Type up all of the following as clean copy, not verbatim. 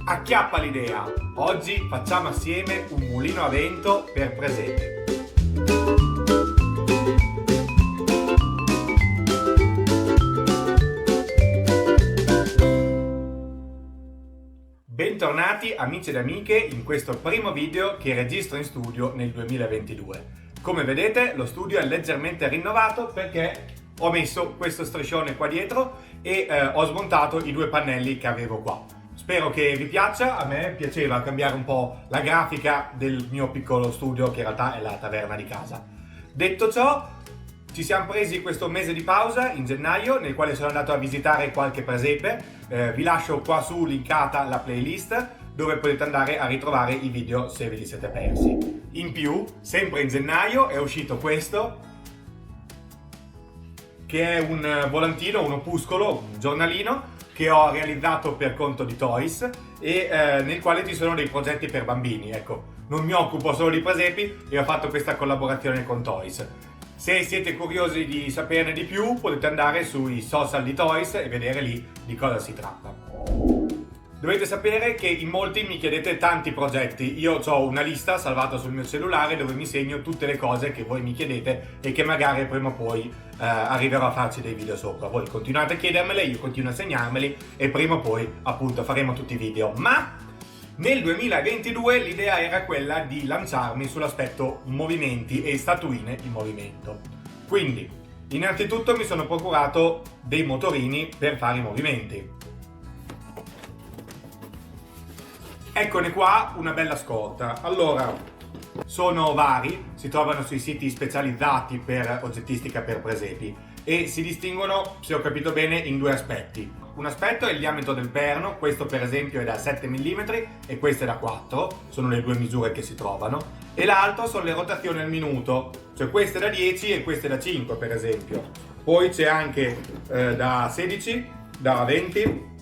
Acchiappa l'idea! Oggi facciamo assieme un mulino a vento per presepe. Bentornati amici ed amiche in questo primo video che registro in studio nel 2022. Come vedete lo studio è leggermente rinnovato perché ho messo questo striscione qua dietro e ho smontato i due pannelli che avevo qua. Spero che vi piaccia, a me piaceva cambiare un po' la grafica del mio piccolo studio che in realtà è la taverna di casa. Detto ciò, ci siamo presi questo mese di pausa in gennaio nel quale sono andato a visitare qualche presepe. Vi lascio qua su linkata la playlist dove potete andare a ritrovare i video se ve li siete persi. In più, sempre in gennaio è uscito questo che è un volantino, un opuscolo, un giornalino che ho realizzato per conto di Toys e nel quale ci sono dei progetti per bambini. Ecco, non mi occupo solo di presepi e ho fatto questa collaborazione con Toys. Se siete curiosi di saperne di più potete andare sui social di Toys e vedere lì di cosa si tratta. Dovete sapere che in molti mi chiedete tanti progetti. Io ho una lista salvata sul mio cellulare dove mi segno tutte le cose che voi mi chiedete e che magari prima o poi arriverò a farci dei video sopra. Voi continuate a chiedermele, io continuo a segnarmeli e prima o poi appunto faremo tutti i video. Ma nel 2022 l'idea era quella di lanciarmi sull'aspetto movimenti e statuine in movimento. Quindi innanzitutto mi sono procurato dei motorini per fare i movimenti. Eccone qua una bella scorta. Allora, sono vari, si trovano sui siti specializzati per oggettistica per presepi e si distinguono, se ho capito bene, in due aspetti. Un aspetto è il diametro del perno, questo per esempio è da 7 mm e questo è da 4, sono le due misure che si trovano, e l'altro sono le rotazioni al minuto, cioè questo è da 10 e questo è da 5 per esempio. Poi c'è anche da 16, da 20,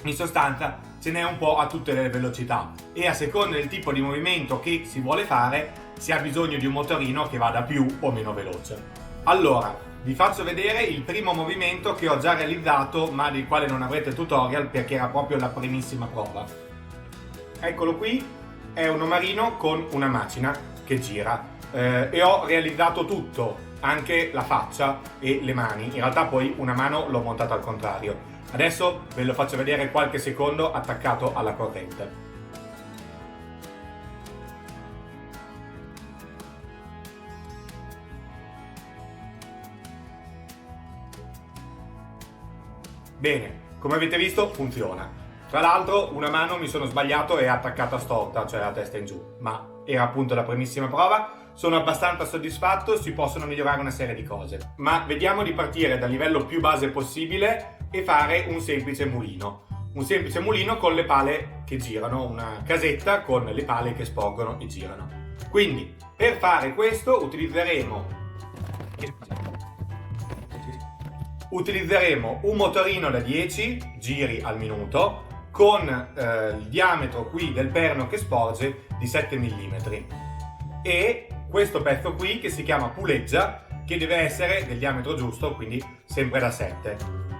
in sostanza ce n'è un po' a tutte le velocità e a seconda del tipo di movimento che si vuole fare si ha bisogno di un motorino che vada più o meno veloce. Allora, vi faccio vedere il primo movimento che ho già realizzato ma del quale non avrete tutorial perché era proprio la primissima prova. Eccolo qui, è un omarino con una macina che gira e ho realizzato tutto, anche la faccia e le mani. In realtà poi una mano l'ho montata al contrario. Adesso ve lo faccio vedere qualche secondo attaccato alla corrente. Bene, come avete visto funziona. Tra l'altro una mano mi sono sbagliato e attaccata storta, cioè la testa in giù, ma era appunto la primissima prova. Sono abbastanza soddisfatto, si possono migliorare una serie di cose. Ma vediamo di partire dal livello più base possibile e fare un semplice mulino. Un semplice mulino con le pale che girano, una casetta con le pale che sporgono e girano. Quindi, per fare questo utilizzeremo un motorino da 10 giri al minuto con il diametro qui del perno che sporge di 7 mm e questo pezzo qui che si chiama puleggia che deve essere del diametro giusto, quindi sempre da 7.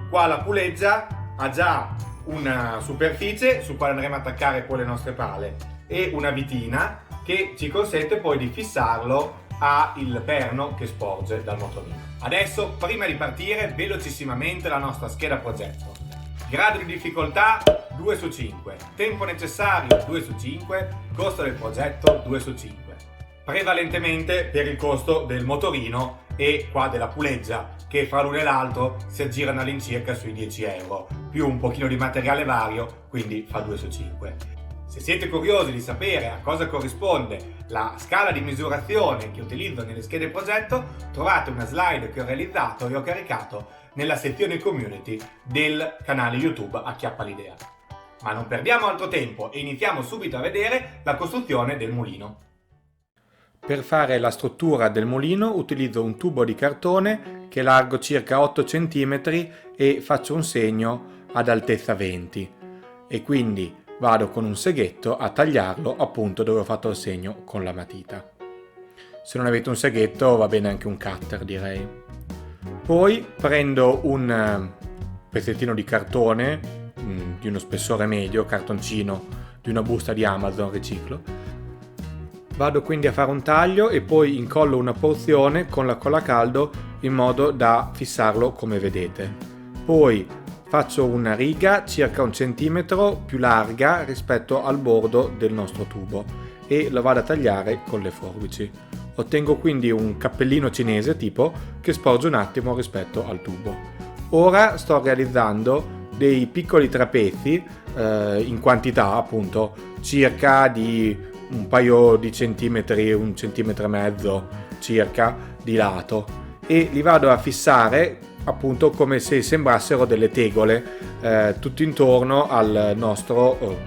Qua la puleggia ha già una superficie su quale andremo a attaccare poi le nostre pale e una vitina che ci consente poi di fissarlo al perno che sporge dal motorino. Adesso, prima di partire, velocissimamente la nostra scheda progetto. Grado di difficoltà 2 su 5, tempo necessario 2 su 5, costo del progetto 2 su 5. Prevalentemente per il costo del motorino e qua della puleggia che fra l'uno e l'altro si aggirano all'incirca sui 10 euro, più un pochino di materiale vario, quindi fa 2 su 5. Se siete curiosi di sapere a cosa corrisponde la scala di misurazione che utilizzo nelle schede progetto, trovate una slide che ho realizzato e ho caricato nella sezione community del canale YouTube Acchiappa l'idea. Ma non perdiamo altro tempo e iniziamo subito a vedere la costruzione del mulino. Per fare la struttura del mulino utilizzo un tubo di cartone che è largo circa 8 cm e faccio un segno ad altezza 20 e quindi vado con un seghetto a tagliarlo appunto dove ho fatto il segno con la matita. Se non avete un seghetto va bene anche un cutter, direi. Poi prendo un pezzettino di cartone di uno spessore medio, cartoncino di una busta di Amazon riciclo. Vado quindi a fare un taglio e poi incollo una porzione con la colla a caldo in modo da fissarlo come vedete. Poi faccio una riga circa 1 centimetro più larga rispetto al bordo del nostro tubo e lo vado a tagliare con le forbici. Ottengo quindi un cappellino cinese tipo che sporge un attimo rispetto al tubo. Ora sto realizzando dei piccoli trapezi in quantità appunto circa di un paio di centimetri, 1,5 centimetri circa di lato, e li vado a fissare appunto come se sembrassero delle tegole tutto intorno al nostro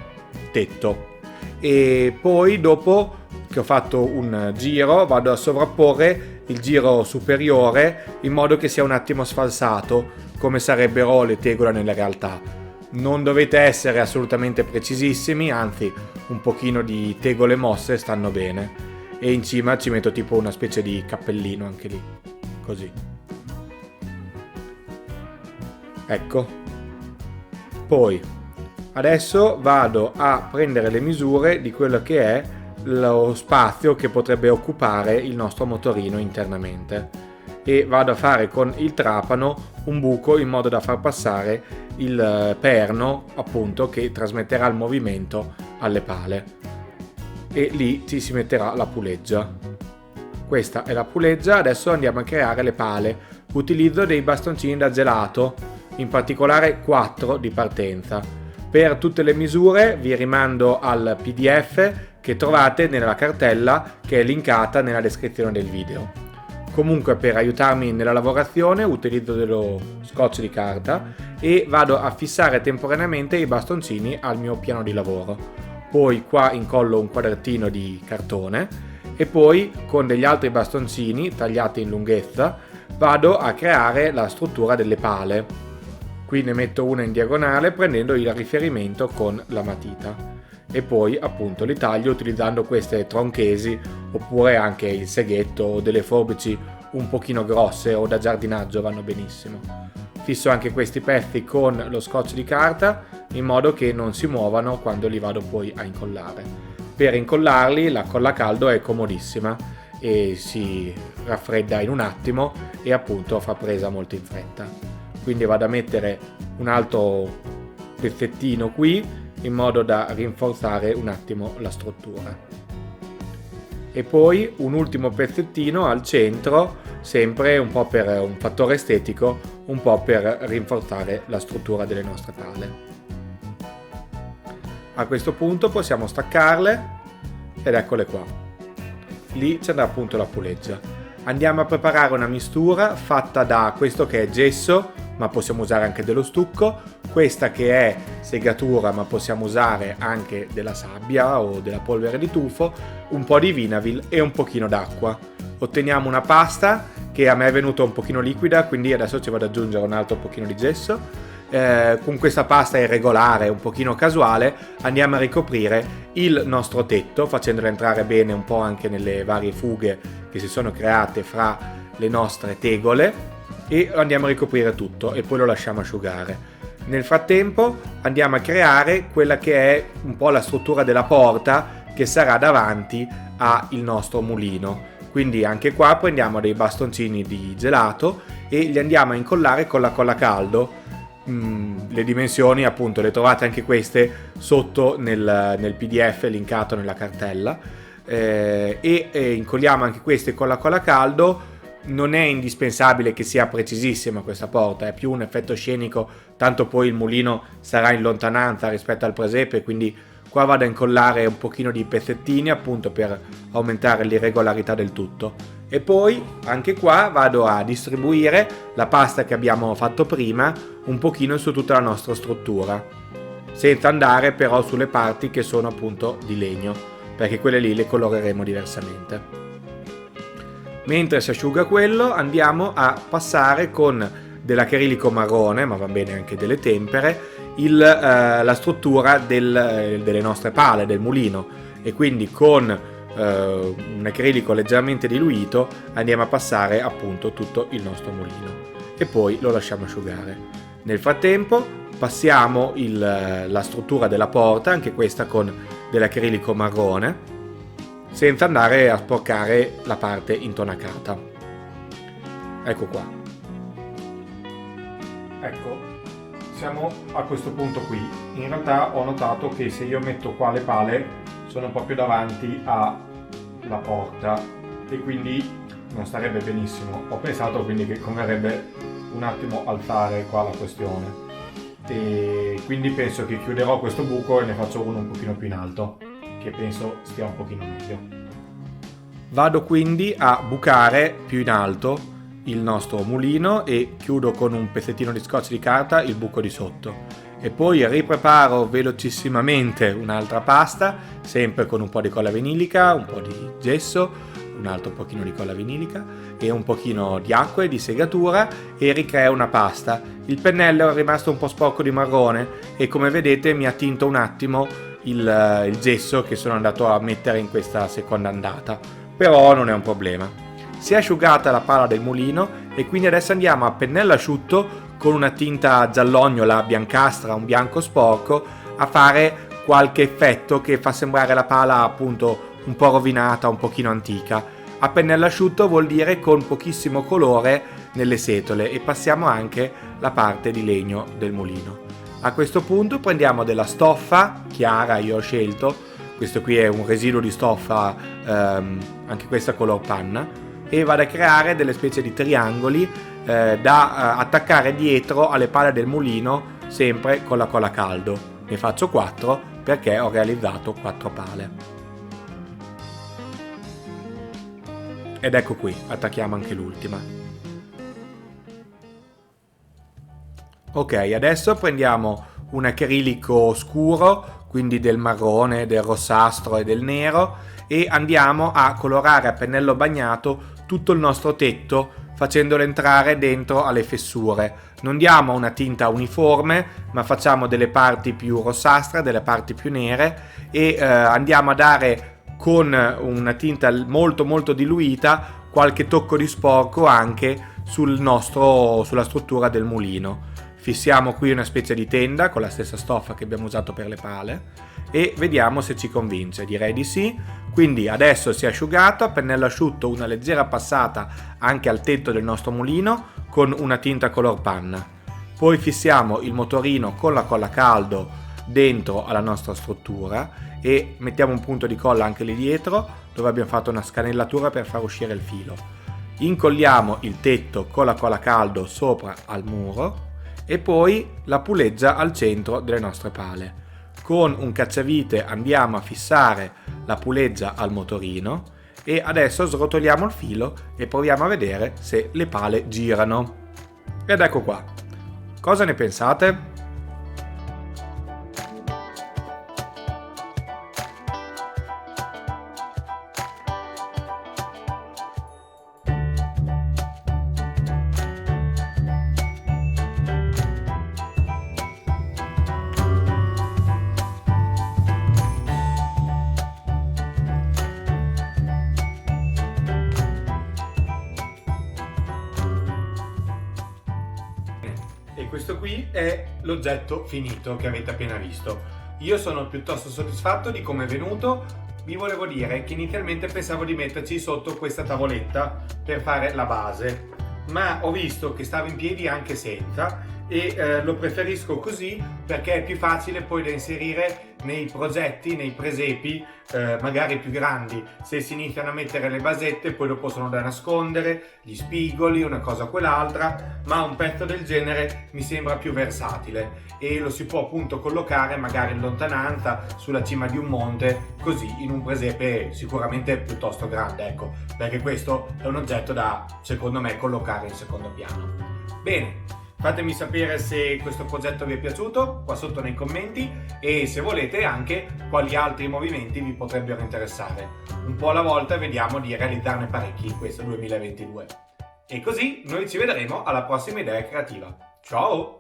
tetto. E poi dopo che ho fatto un giro vado a sovrapporre il giro superiore in modo che sia un attimo sfalsato come sarebbero le tegole nella realtà. Non dovete essere assolutamente precisissimi, anzi un pochino di tegole mosse stanno bene, e in cima ci metto tipo una specie di cappellino anche lì, così. Ecco. Poi adesso vado a prendere le misure di quello che è lo spazio che potrebbe occupare il nostro motorino internamente e vado a fare con il trapano un buco in modo da far passare il perno appunto che trasmetterà il movimento alle pale, e lì ci si metterà la puleggia. Questa è la puleggia. Adesso andiamo a creare le pale. Utilizzo dei bastoncini da gelato, in particolare 4 di partenza. Per tutte le misure vi rimando al PDF che trovate nella cartella che è linkata nella descrizione del video. Comunque, per aiutarmi nella lavorazione utilizzo dello scotch di carta e vado a fissare temporaneamente i bastoncini al mio piano di lavoro. Poi qua incollo un quadratino di cartone e poi con degli altri bastoncini tagliati in lunghezza vado a creare la struttura delle pale. Qui ne metto una in diagonale prendendo il riferimento con la matita e poi appunto li taglio utilizzando queste tronchesi oppure anche il seghetto o delle forbici un pochino grosse o da giardinaggio vanno benissimo. Fisso anche questi pezzi con lo scotch di carta in modo che non si muovano quando li vado poi a incollare. Per incollarli la colla a caldo è comodissima e si raffredda in un attimo e appunto fa presa molto in fretta. Quindi vado a mettere un altro pezzettino qui in modo da rinforzare un attimo la struttura e poi un ultimo pezzettino al centro, sempre un po' per un fattore estetico, un po' per rinforzare la struttura delle nostre pale. A questo punto possiamo staccarle ed eccole qua. Lì ci andrà appunto la puleggia. Andiamo a preparare una mistura fatta da questo che è gesso, ma possiamo usare anche dello stucco, questa che è segatura, ma possiamo usare anche della sabbia o della polvere di tufo, un po' di Vinavil e un pochino d'acqua. Otteniamo una pasta che a me è venuta un pochino liquida, quindi adesso ci vado ad aggiungere un altro pochino di gesso. Con questa pasta irregolare, un pochino casuale, andiamo a ricoprire il nostro tetto facendolo entrare bene un po' anche nelle varie fughe che si sono create fra le nostre tegole, e andiamo a ricoprire tutto e poi lo lasciamo asciugare. Nel frattempo andiamo a creare quella che è un po' la struttura della porta che sarà davanti al nostro mulino. Quindi anche qua prendiamo dei bastoncini di gelato e li andiamo a incollare con la colla a caldo. Le dimensioni appunto le trovate anche queste sotto nel PDF linkato nella cartella, e incolliamo anche queste con la colla a caldo. Non è indispensabile che sia precisissima questa porta, è più un effetto scenico, tanto poi il mulino sarà in lontananza rispetto al presepe, quindi qua vado a incollare un pochino di pezzettini appunto per aumentare l'irregolarità del tutto. E poi anche qua vado a distribuire la pasta che abbiamo fatto prima un pochino su tutta la nostra struttura, senza andare però sulle parti che sono appunto di legno, perché quelle lì le coloreremo diversamente. Mentre si asciuga quello andiamo a passare con dell'acrilico marrone, ma va bene anche delle tempere, la struttura delle nostre pale, del mulino, e quindi con un acrilico leggermente diluito andiamo a passare appunto tutto il nostro mulino e poi lo lasciamo asciugare. Nel frattempo passiamo la struttura della porta, anche questa con dell'acrilico marrone, senza andare a sporcare la parte intonacata. Ecco qua. Ecco, siamo a questo punto qui. In realtà ho notato che se io metto qua le pale sono proprio davanti alla porta e quindi non starebbe benissimo. Ho pensato quindi che converrebbe un attimo alzare qua la questione e quindi penso che chiuderò questo buco e ne faccio uno un pochino più in alto, che penso stia un pochino meglio. Vado quindi a bucare più in alto il nostro mulino e chiudo con un pezzettino di scotch di carta il buco di sotto e poi ripreparo velocissimamente un'altra pasta, sempre con un po' di colla vinilica, un po' di gesso, un altro pochino di colla vinilica e un pochino di acqua e di segatura e ricreo una pasta. Il pennello è rimasto un po' sporco di marrone e come vedete mi ha tinto un attimo il gesso che sono andato a mettere in questa seconda andata, però non è un problema. Si è asciugata la pala del mulino e quindi adesso andiamo a pennello asciutto con una tinta giallognola biancastra, un bianco sporco, a fare qualche effetto che fa sembrare la pala appunto un po' rovinata, un pochino antica. A pennello asciutto vuol dire con pochissimo colore nelle setole e passiamo anche la parte di legno del mulino. A questo punto prendiamo della stoffa chiara, io ho scelto, questo qui è un residuo di stoffa, anche questa color panna, e vado a creare delle specie di triangoli da attaccare dietro alle pale del mulino, sempre con la colla a caldo. Ne faccio 4 perché ho realizzato 4 pale. Ed ecco qui, attacchiamo anche l'ultima. Ok, adesso prendiamo un acrilico scuro, quindi del marrone, del rossastro e del nero, e andiamo a colorare a pennello bagnato tutto il nostro tetto, facendolo entrare dentro alle fessure. Non diamo una tinta uniforme, ma facciamo delle parti più rossastre, delle parti più nere e andiamo a dare con una tinta molto molto diluita qualche tocco di sporco anche sulla struttura del mulino. Fissiamo qui una specie di tenda con la stessa stoffa che abbiamo usato per le pale e vediamo se ci convince. Direi di sì. Quindi adesso si è asciugato, a pennello asciutto una leggera passata anche al tetto del nostro mulino con una tinta color panna. Poi fissiamo il motorino con la colla a caldo dentro alla nostra struttura e mettiamo un punto di colla anche lì dietro dove abbiamo fatto una scanellatura per far uscire il filo. Incolliamo il tetto con la colla a caldo sopra al muro e poi la puleggia al centro delle nostre pale. Con un cacciavite andiamo a fissare la puleggia al motorino e adesso srotoliamo il filo e proviamo a vedere se le pale girano. Ed ecco qua. Cosa ne pensate? E questo qui è l'oggetto finito che avete appena visto. Io sono piuttosto soddisfatto di come è venuto. Vi volevo dire che inizialmente pensavo di metterci sotto questa tavoletta per fare la base, ma ho visto che stava in piedi anche senza e lo preferisco così perché è più facile poi da inserire nei progetti, nei presepi magari più grandi. Se si iniziano a mettere le basette poi dopo sono da nascondere, gli spigoli, una cosa o quell'altra, ma un pezzo del genere mi sembra più versatile e lo si può appunto collocare magari in lontananza sulla cima di un monte, così in un presepe sicuramente piuttosto grande, ecco, perché questo è un oggetto da, secondo me, collocare in secondo piano. Bene, fatemi sapere se questo progetto vi è piaciuto qua sotto nei commenti e se volete anche quali altri movimenti vi potrebbero interessare. Un po' alla volta vediamo di realizzarne parecchi in questo 2022. E così noi ci vedremo alla prossima idea creativa. Ciao!